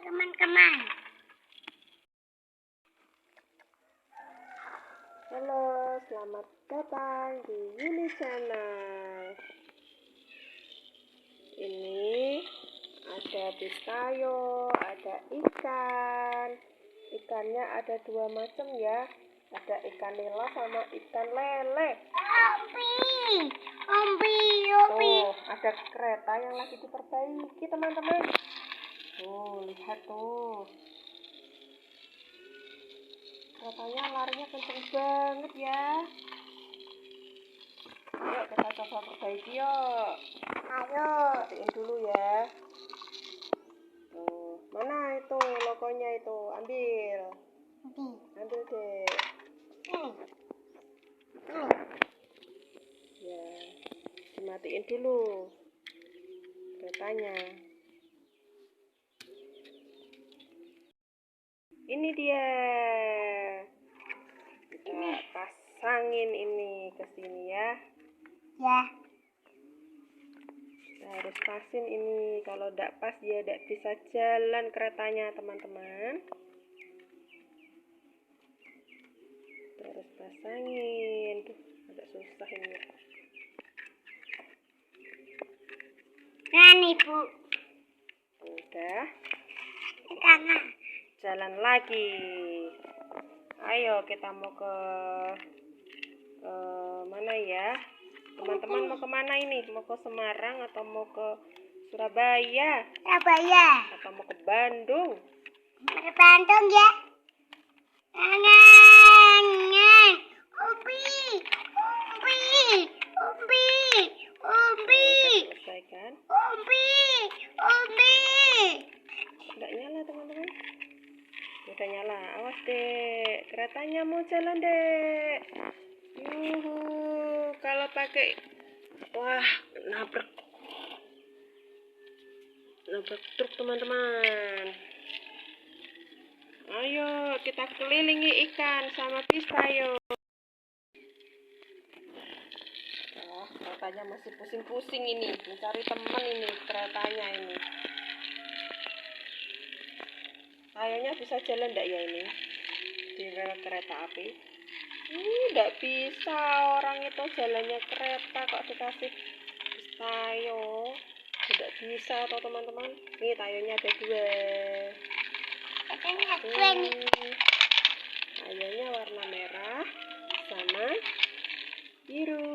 teman-teman. Halo, selamat datang di Yuni Channel. Ini ada pistayo, ada ikan. Ikannya ada dua macam ya. Ada ikan nila sama ikan lele. Tuh, ada kereta yang lagi diperbaiki, teman-teman. Tuh, lihat tuh. Keretanya larinya kenceng banget ya. Yuk kita coba perbaiki yuk. Ayo. Matiin dulu ya. Tuh, mana itu logonya itu? Ambil. Ambil deh. Ya, dimatiin dulu keretanya. Ini dia. Kita pasangin ini ke sini ya. Ya. Kita harus pasin ini. Kalau tidak pas dia tidak bisa jalan keretanya, teman-teman. Kita harus pasangin. Tuh, agak susah ini. Nah, Ibu. Udah. Tangan. Jalan lagi. Ayo kita mau ke mana ya? Teman-teman mau kemana ini? Mau ke Semarang atau mau ke Surabaya? Surabaya. Atau mau ke Bandung? Ke Bandung ya. Tangan. Udah selesai kan? Umbi. Nggak nyala, teman-teman. Udah nyala. Awas dek, keretanya mau jalan dek. Yuhu, kalau pakai nabrak truk, teman-teman. Ayo kita kelilingi ikan sama pistayo. Keretanya masih pusing-pusing ini, mencari teman ini keretanya ini. Kayaknya bisa jalan enggak ya ini di rel kereta api? Enggak bisa, orang itu jalannya kereta kok dikasih tayo. Tidak bisa toh, teman-teman. Nih tayonya ada dua. Tayonya warna merah sama biru.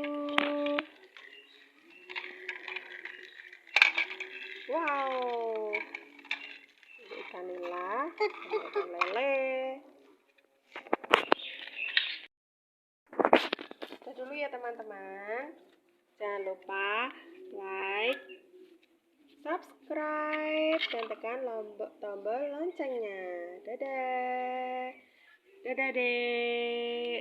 Wow, ikan nila, ikan lele. Udah dulu ya teman-teman. Jangan lupa like, subscribe, dan tekan tombol loncengnya. Dadah. Dadah dek.